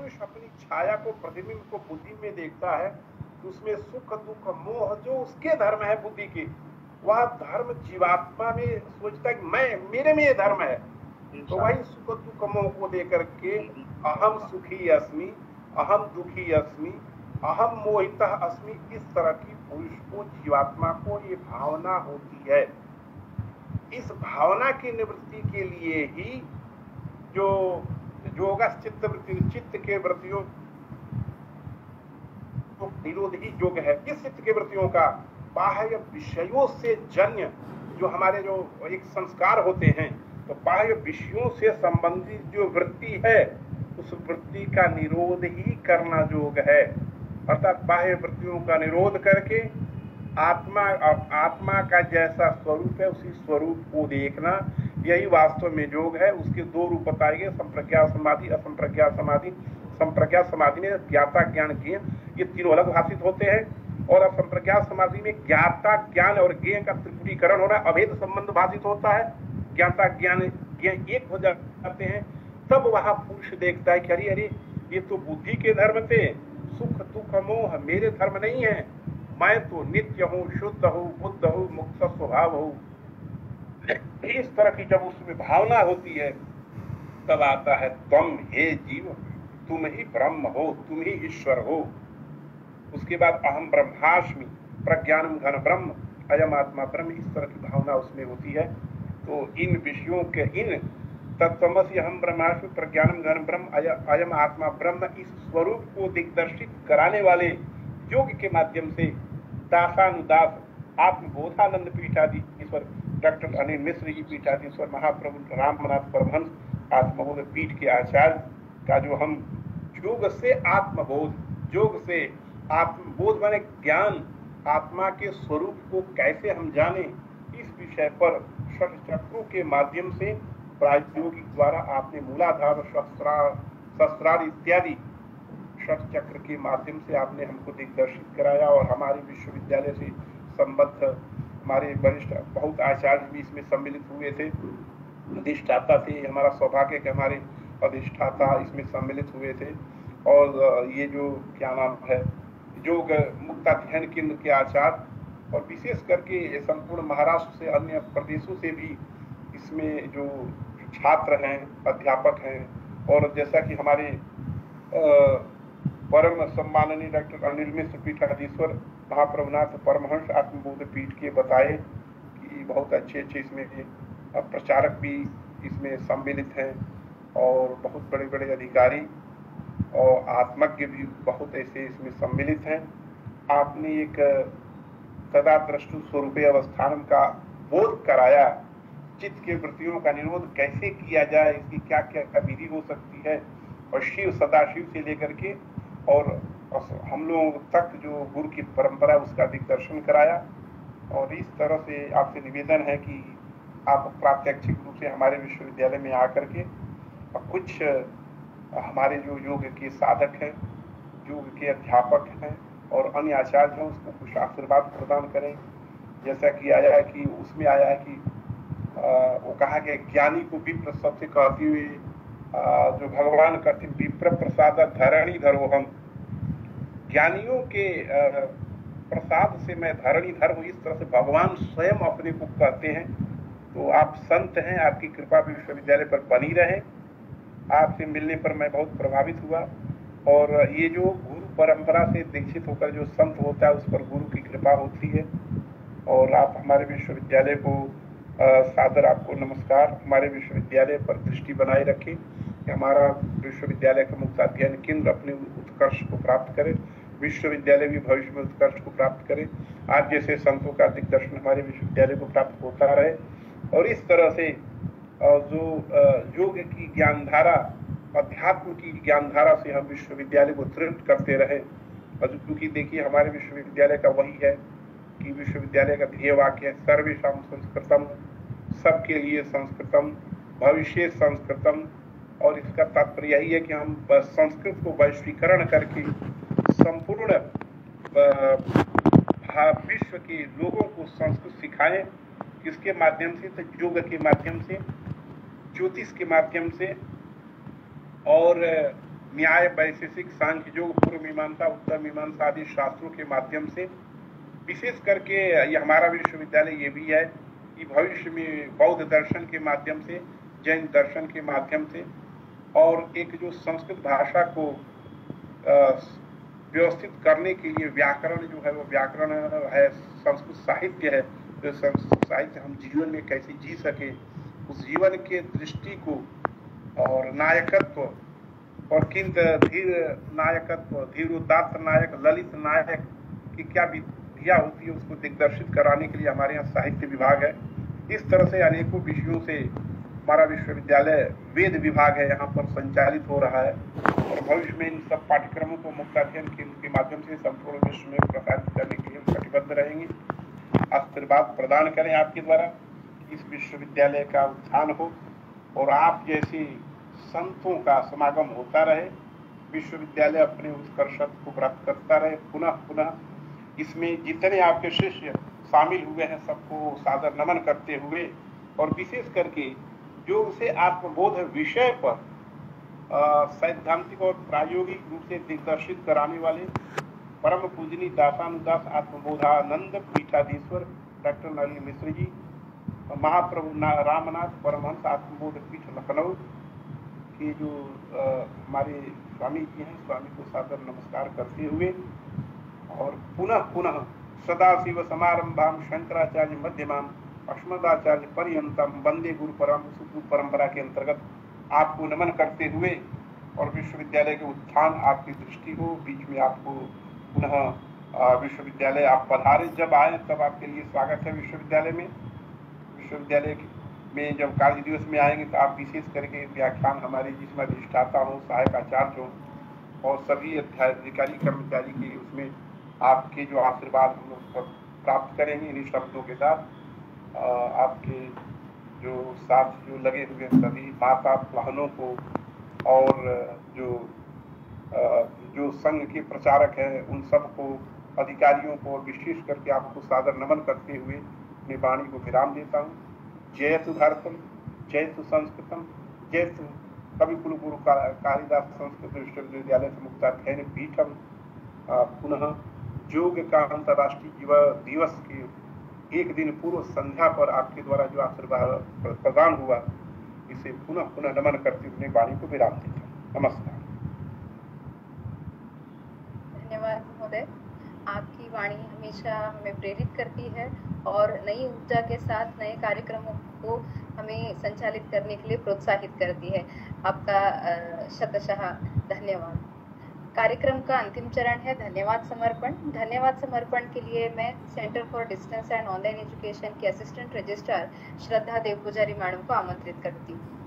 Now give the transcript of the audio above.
मनुष्य अपनी छाया को, प्रतिबिंब को बुद्धि में देखता है तो उसमें सुख दुख मोह जो उसके धर्म है बुद्धि के, वह धर्म जीवात्मा में सोचता है कि मैं, मेरे में ये धर्म है। तो वही सुख दुख मोह को लेकर के अहम सुखी अस्मि, अहम दुखी अस्मि, अहम मोहितः अस्मि, इस तरह की पुरुष को, जीवात्मा को ये भावना होती है। इस भावना की निवृत्ति के लिए ही जो योगश्चित्त वृत्ति, चित्त के वृत्तियों निरोध ही योग है। किस चित्त के वृत्तियों का? बाह्य विषयों से जन्य जो हमारे जो एक संस्कार होते हैं, तो बाह्य विषयों से संबंधित जो वृत्ति है उस वृत्ति का निरोध ही करना योग है। अर्थात बाह्य वृत्तियों का निरोध करके आत्मा का जैसा स्वरूप है उसी स्वरूप को देखना, यही वास्तव में योग है। उसके दो रूप बताएंगे, संप्रज्ञा समाधि, असंप्रज्ञा समाधि। संप्रज्ञा समाधि में ज्ञाता ज्ञान ज्ञेय ये तीनों अलग भाषित होते हैं, और असंप्रज्ञा समाधि में ज्ञाता ज्ञान और ज्ञेय का त्रिपुटीकरण होना, अभेद संबंध भाषित होता है। ज्ञाता ज्ञान ज्ञेय एक हो जाते हैं, तब वहां पुरुष देखता है कि अरे अरे ये तो बुद्धि के धर्म थे, सुख दुख मोह मेरे धर्म नहीं है, मैं तो नित्य हूँ, शुद्ध हूँ, बुद्ध हूँ, मुक्त स्वभाव हूँ। इस तरह की जब उसमें भावना होती है तब आता है तुम हे जीव, तुम ही ब्रह्म हो, तुम ही ईश्वर हो। उसके बाद अहम ब्रह्मास्मि, प्रज्ञानम घन ब्रह्म, अयम आत्मा ब्रह्म, इस तरह की भावना उसमें होती है। तो इन विषयों के, इन तत्वमसि अहम ब्रह्मास्मि प्रज्ञानम घन ब्रह्म अयम आत्मा ब्रह्म, इस स्वरूप को दिग्दर्शित कराने वाले योग के माध्यम से दासानुदास आत्मबोधानंद पीठाधीश्वर डॉक्टर अनिल मिश्र जी, पीठाधीश्वर महाप्रभु रामनाथ परमहंस आत्मबोध पीठ के आचार्य का जो हम योग से आत्मबोध, योग से आत्मबोध माने ज्ञान, आत्मा के स्वरूप को कैसे हम जाने, इस विषय पर षट चक्रों के माध्यम से प्रायोगिक द्वारा आपने मूलाधार, शस्त्रार इत्यादि षट चक्र के माध्यम से आपने हमको दिग्दर्शित कराया। और हमारे विश्वविद्यालय से संबद्ध हमारे वरिष्ठ बहुत आचार्य भी इसमें सम्मिलित हुए थे। अधिष्ठाता से हमारा सौभाग्य कि हमारे अधिष्ठाता इसमें सम्मिलित हुए थे। और ये जो क्या नाम है, योग मुक्ताध्ययन केंद्र के आचार्य, और विशेष करके संपूर्ण महाराष्ट्र से, अन्य प्रदेशों से भी इसमें जो छात्र हैं, अध्यापक हैं, और जैसा कि हमारे परम सम्माननीय डॉक्टर अनिल मिश्र पीठाधीश्वर महाप्रभुनाथ परमहंस आत्मबोध पीठ के बताए कि बहुत अच्छे इसमें प्रचारक भी इसमें सम्मिलित हैं, और बहुत बड़े बड़े अधिकारी और आत्मज्ञ भी बहुत ऐसे इसमें सम्मिलित हैं। आपने एक सदा द्रष्टु स्वरूपे अवस्थानम का बोध कराया, चित्त के वृत्तियों का निरोध कैसे किया जाए, इसकी क्या क्या विधि हो सकती है, और शिव सदाशिव से लेकर के और हम लोग तक जो गुरु की परंपरा उसका दिग्दर्शन कराया। और इस तरह से आपसे निवेदन है कि आप प्रात्यक्षिक रूप से हमारे विश्वविद्यालय में आकर के कुछ हमारे जो योग के साधक हैं, योग के अध्यापक हैं और अन्य आचार्य हैं, उसको कुछ आशीर्वाद प्रदान करें। जैसा कि आया है कि उसमें आया है कि वो कहा गया ज्ञानी को विप्र सबसे कहते हुए जो भगवान कहते विप्र प्रसाद धरणी धरो हम, ज्ञानियों के प्रसाद से मैं धरणी धर हूँ, इस तरह से भगवान स्वयं अपने को कहते हैं। तो आप संत हैं, आपकी कृपा विश्वविद्यालय पर बनी रहे। आपसे मिलने पर मैं बहुत प्रभावित हुआ, और ये जो गुरु परंपरा से दीक्षित होकर जो संत होता है उस पर गुरु की कृपा होती है। और आप हमारे विश्वविद्यालय को सादर आपको नमस्कार। हमारे विश्वविद्यालय पर दृष्टि बनाए रखें कि हमारा विश्वविद्यालय का मुक्ताध्ययन केंद्र अपने उत्कर्ष को प्राप्त करे, विश्वविद्यालय भी भविष्य में उत्कर्ष को प्राप्त करे। आज जैसे संतों का दिग्दर्शन हमारे विश्वविद्यालय को प्राप्त होता रहे, और इस तरह से जो योग की ज्ञानधारा, अध्यात्म की ज्ञानधारा से हम विश्वविद्यालय को तृप्त करते रहे। क्योंकि देखिए हमारे विश्वविद्यालय का वही है कि विश्वविद्यालय का ध्येय वाक्य है सर्वेषां संस्कृतम, सबके लिए संस्कृतम, भविष्य संस्कृतम। और इसका तात्पर्य यही है कि हम संस्कृत को वैश्वीकरण करके संपूर्ण विश्व के लोगों को संस्कृत सिखाएं। किसके माध्यम से? तो योग के माध्यम से, ज्योतिष के माध्यम से, और न्याय, वैशेषिक, सांख्य, योग, पूर्व मीमांसा, उत्तर मीमांसा आदि शास्त्रों के माध्यम से, विशेष करके ये हमारा विश्वविद्यालय ये भी है कि भविष्य में बौद्ध दर्शन के माध्यम से, जैन दर्शन के माध्यम से, और एक जो संस्कृत भाषा को व्यवस्थित करने के लिए व्याकरण जो है वो व्याकरण है, संस्कृत साहित्य है, जो संस्कृत साहित्य हम जीवन में कैसे जी सके, उस जीवन के दृष्टि को और नायकत्व और किंत धीर नायकत्व, धीरोदात्त नायक, ललित नायक की क्या विधिया होती है उसको दिग्दर्शित कराने के लिए हमारे यहाँ साहित्य विभाग है। इस तरह से अनेकों विषयों से हमारा विश्वविद्यालय वेद विभाग है यहाँ पर संचालित हो रहा है, और भविष्य में इन सब पाठ्यक्रमों को मुक्ताध्ययन केंद्र के माध्यम से संपूर्ण विश्व में प्रसारित करने के लिए हम कटिबद्ध रहेंगे। आशीर्वाद प्रदान करें आपके द्वारा, इस विश्वविद्यालय का उत्थान हो और आप जैसे संतों का समागम होता रहे, विश्वविद्यालय अपने उत्कर्षत्व को प्राप्त करता रहे। पुनः पुनः इसमें जितने आपके शिष्य शामिल हुए हैं सबको सादर नमन करते हुए, और विशेष करके योग से आत्मबोध विषय पर सैद्धांतिक और प्रायोगिक रूप से दिग्दर्शित कराने वाले परम पूजनीय दासानुदास आत्मबोधानंद पीठाधीश्वर डॉक्टर नलिनी मिश्र जी, महाप्रभु रामनाथ परमहंस आत्मबोध पीठ लखनऊ के जो हमारे स्वामी जी हैं, स्वामी को सादर नमस्कार करते हुए, और पुनः पुनः सदाशिव समारंभाम शंकराचार्य मध्यमाम अस्मदाचार्य पर्यंतम वंदे गुरु परंपरा के अंतर्गत आपको नमन करते हुए, और विश्वविद्यालय के उत्थान आपकी दृष्टि हो, बीच में आपको पुनः विश्वविद्यालय आप पधारे, जब आए तब आपके लिए स्वागत है विश्वविद्यालय में। विश्वविद्यालय में जब कार्य दिवस में आएंगे तो आप विशेष करके व्याख्यान हमारे जिसमें अधिष्ठाता हो, सहायक आचार्य हो और सभी अधिकारी कर्मचारी के उसमें आपके जो आशीर्वाद हम लोग प्राप्त करेंगे। इन्हीं शब्दों के साथ आपके जो साथ जो लगे हुए सभी माता बहनों को और जो संघ के प्रचारक हैं उन सबको, अधिकारियों को विशेष करके आपको सादर नमन करते हुए अपनी वाणी को विराम देता हूँ। जयतु भारतम, जयतु संस्कृतम, जयतु कविकुल गुरु कालिदास संस्कृत विश्वविद्यालय से मुक्ताध्ययन पीठम। पुनः योग का अंतर्राष्ट्रीय युवा दिवस के एक दिन पूर्व संध्या पर आपके द्वारा जो आशीर्वाद प्रदान हुआ, इसे पुनः पुनः नमन करते हुए वाणी को विराम देता हूँ। नमस्कार। धन्यवाद महोदय, आपकी वाणी हमेशा हमें प्रेरित करती है और नई ऊर्जा के साथ नए कार्यक्रमों को हमें संचालित करने के लिए प्रोत्साहित करती है। आपका शतशः धन्यवाद। कार्यक्रम का अंतिम चरण है धन्यवाद समर्पण। धन्यवाद समर्पण के लिए मैं centre for distance and online education की असिस्टेंट रजिस्ट्रार श्रद्धा देव पुजारी मैडम को आमंत्रित करती हूँ।